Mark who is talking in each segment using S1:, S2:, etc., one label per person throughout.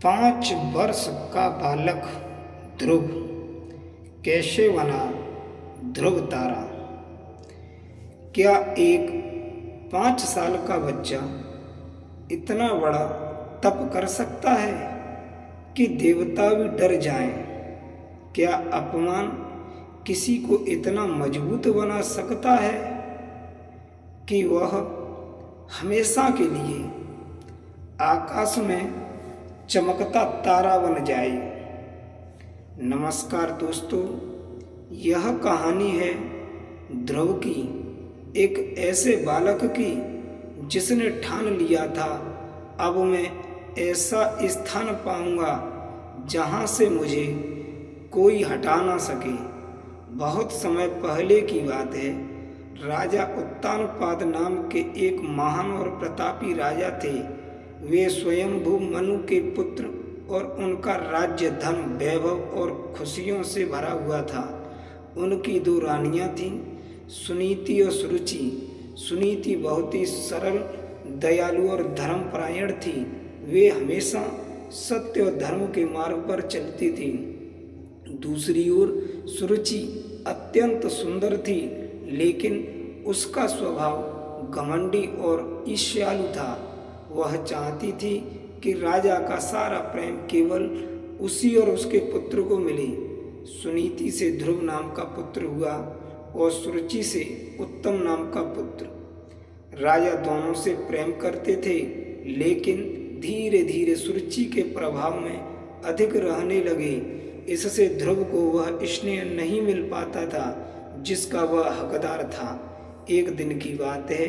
S1: 5 वर्ष का बालक ध्रुव कैसे बना ध्रुव तारा। क्या एक 5 साल का बच्चा इतना बड़ा तप कर सकता है कि देवता भी डर जाएं? क्या अपमान किसी को इतना मजबूत बना सकता है कि वह हमेशा के लिए आकाश में चमकता तारा बन जाए? नमस्कार दोस्तों, यह कहानी है ध्रुव की, एक ऐसे बालक की जिसने ठान लिया था अब मैं ऐसा स्थान पाऊंगा जहां से मुझे कोई हटा ना सके। बहुत समय पहले की बात है। राजा उत्तानपाद नाम के एक महान और प्रतापी राजा थे। वे स्वयंभू मनु के पुत्र और उनका राज्य धन, वैभव और खुशियों से भरा हुआ था। उनकी 2 रानियां थीं, सुनीति और सुरुचि। सुनीति बहुत ही सरल, दयालु और धर्मपरायण थी। वे हमेशा सत्य और धर्म के मार्ग पर चलती थी। दूसरी ओर सुरुचि अत्यंत सुंदर थी, लेकिन उसका स्वभाव घमंडी और ईर्ष्यालु था। वह चाहती थी कि राजा का सारा प्रेम केवल उसी और उसके पुत्र को मिले। सुनीति से ध्रुव नाम का पुत्र हुआ और सुरुचि से उत्तम नाम का पुत्र। राजा दोनों से प्रेम करते थे, लेकिन धीरे धीरे सुरुचि के प्रभाव में अधिक रहने लगे। इससे ध्रुव को वह स्नेह नहीं मिल पाता था जिसका वह हकदार था। एक दिन की बात है,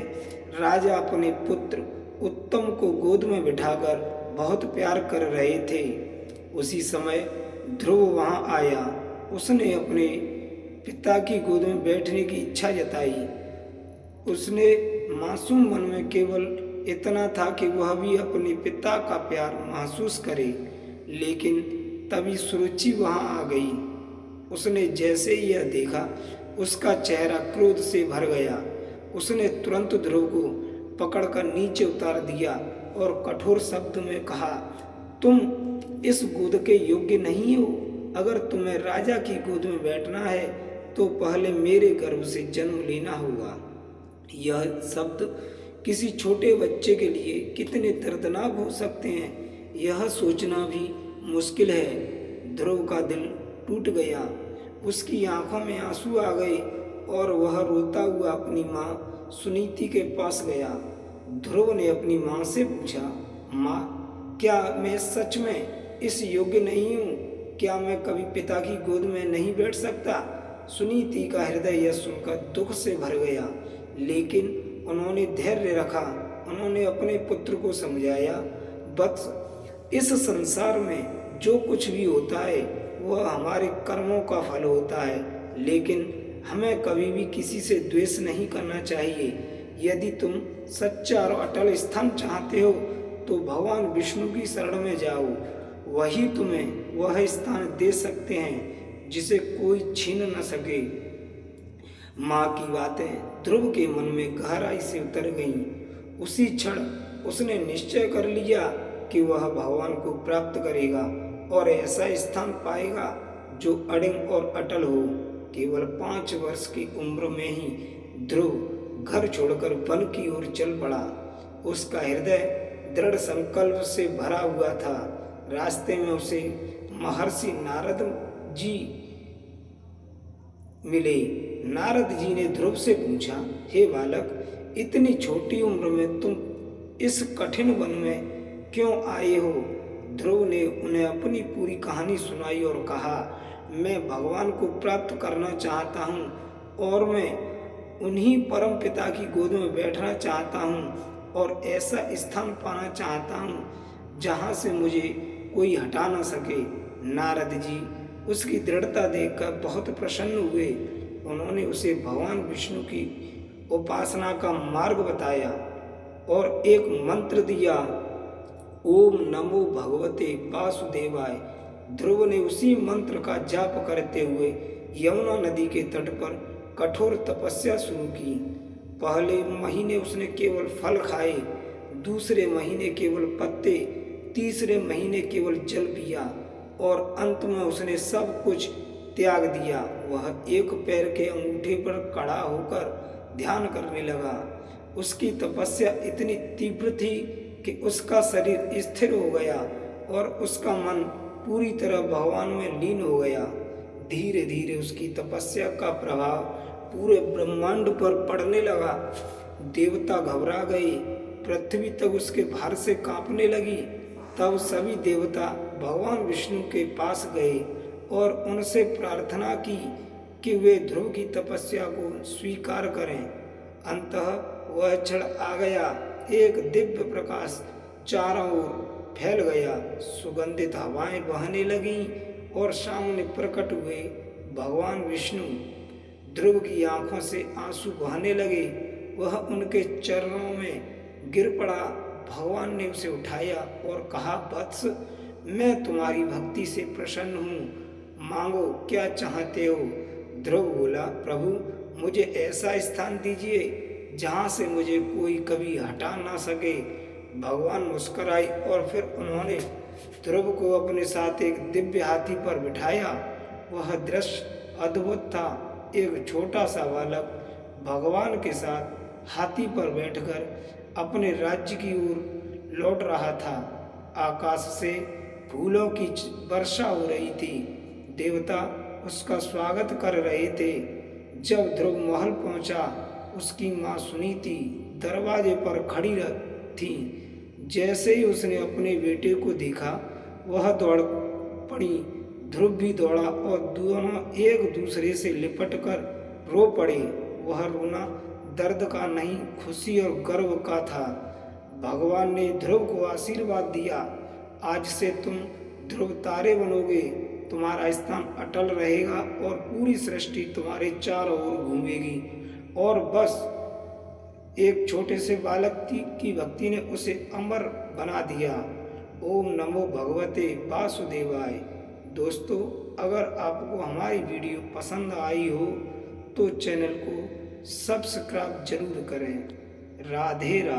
S1: राजा अपने पुत्र उत्तम को गोद में बिठाकर बहुत प्यार कर रहे थे। उसी समय ध्रुव वहां आया। उसने अपने पिता की गोद में बैठने की इच्छा जताई। उसने मासूम मन में केवल इतना था कि वह भी अपने पिता का प्यार महसूस करे, लेकिन तभी सुरुचि वहां आ गई। उसने जैसे ही यह देखा, उसका चेहरा क्रोध से भर गया। उसने तुरंत ध्रुव को पकड़कर नीचे उतार दिया और कठोर शब्द में कहा, तुम इस गोद के योग्य नहीं हो। अगर तुम्हें राजा की गोद में बैठना है तो पहले मेरे गर्भ से जन्म लेना होगा। यह शब्द किसी छोटे बच्चे के लिए कितने दर्दनाक हो सकते हैं, यह सोचना भी मुश्किल है। ध्रुव का दिल टूट गया। उसकी आंखों में आंसू आ गए और वह रोता हुआ अपनी माँ सुनीति के पास गया। ध्रुव ने अपनी माँ से पूछा, माँ, क्या मैं सच में इस योग्य नहीं हूँ? क्या मैं कभी पिता की गोद में नहीं बैठ सकता? सुनीति का हृदय यह सुनकर दुख से भर गया, लेकिन उन्होंने धैर्य रखा। उन्होंने अपने पुत्र को समझाया, वत्स, इस संसार में जो कुछ भी होता है वह हमारे कर्मों का फल होता है, लेकिन हमें कभी भी किसी से द्वेष नहीं करना चाहिए। यदि तुम सच्चा और अटल स्थान चाहते हो तो भगवान विष्णु की शरण में जाओ। वही तुम्हें वह स्थान दे सकते हैं जिसे कोई छीन न सके। माँ की बातें ध्रुव के मन में गहराई से उतर गईं। उसी क्षण उसने निश्चय कर लिया कि वह भगवान को प्राप्त करेगा और ऐसा स्थान पाएगा जो अड़िंग और अटल हो। केवल 5 वर्ष की उम्र में ही ध्रुव घर छोड़कर वन की ओर चल पड़ा। उसका हृदय दृढ़ संकल्प से भरा हुआ था। रास्ते में उसे महर्षि नारद जी मिले। नारद जी ने ध्रुव से पूछा, हे बालक, इतनी छोटी उम्र में तुम इस कठिन वन में क्यों आए हो? ध्रुव ने उन्हें अपनी पूरी कहानी सुनाई और कहा, मैं भगवान को प्राप्त करना चाहता हूँ और मैं उन्हीं परम पिता की गोद में बैठना चाहता हूँ और ऐसा स्थान पाना चाहता हूँ जहाँ से मुझे कोई हटा ना सके। नारद जी उसकी दृढ़ता देखकर बहुत प्रसन्न हुए। उन्होंने उसे भगवान विष्णु की उपासना का मार्ग बताया और एक मंत्र दिया, ओम नमो भगवते वासुदेवाय। ध्रुव ने उसी मंत्र का जाप करते हुए यमुना नदी के तट पर कठोर तपस्या शुरू की। पहले महीने उसने केवल फल खाए, दूसरे महीने केवल पत्ते, तीसरे महीने केवल जल पिया और अंत में उसने सब कुछ त्याग दिया। वह एक पैर के अंगूठे पर खड़ा होकर ध्यान करने लगा। उसकी तपस्या इतनी तीव्र थी कि उसका शरीर स्थिर हो गया और उसका मन पूरी तरह भगवान में लीन हो गया। धीरे धीरे उसकी तपस्या का प्रभाव पूरे ब्रह्मांड पर पड़ने लगा। देवता घबरा गए, पृथ्वी तक उसके भार से कांपने लगी। तब सभी देवता भगवान विष्णु के पास गए और उनसे प्रार्थना की कि वे ध्रुव की तपस्या को स्वीकार करें। अंततः वह क्षण आ गया। एक दिव्य प्रकाश चारों ओर फैल गया, सुगंधित हवाएं बहने लगीं और सामने प्रकट हुए भगवान विष्णु। ध्रुव की आंखों से आंसू बहने लगे। वह उनके चरणों में गिर पड़ा। भगवान ने उसे उठाया और कहा, वत्स, मैं तुम्हारी भक्ति से प्रसन्न हूँ, मांगो क्या चाहते हो। ध्रुव बोला, प्रभु, मुझे ऐसा स्थान दीजिए जहाँ से मुझे कोई कभी हटा ना सके। भगवान मुस्कुराए और फिर उन्होंने ध्रुव को अपने साथ एक दिव्य हाथी पर बिठाया। वह दृश्य अद्भुत था। एक छोटा सा बालक भगवान के साथ हाथी पर बैठकर अपने राज्य की ओर लौट रहा था। आकाश से फूलों की वर्षा हो रही थी। देवता उसका स्वागत कर रहे थे। जब ध्रुव महल पहुंचा, उसकी माँ सुनीति दरवाजे पर खड़ी थी। जैसे ही उसने अपने बेटे को देखा, वह दौड़ पड़ी। ध्रुव भी दौड़ा और दोनों एक दूसरे से लिपट कर रो पड़े। वह रोना दर्द का नहीं, खुशी और गर्व का था। भगवान ने ध्रुव को आशीर्वाद दिया, आज से तुम ध्रुव तारे बनोगे, तुम्हारा स्थान अटल रहेगा और पूरी सृष्टि तुम्हारे चारों ओर घूमेगी। और बस एक छोटे से बालक की भक्ति ने उसे अमर बना दिया। ओम नमो भगवते वासुदेवाय। दोस्तों, अगर आपको हमारी वीडियो पसंद आई हो तो चैनल को सब्सक्राइब जरूर करें। राधे राधे।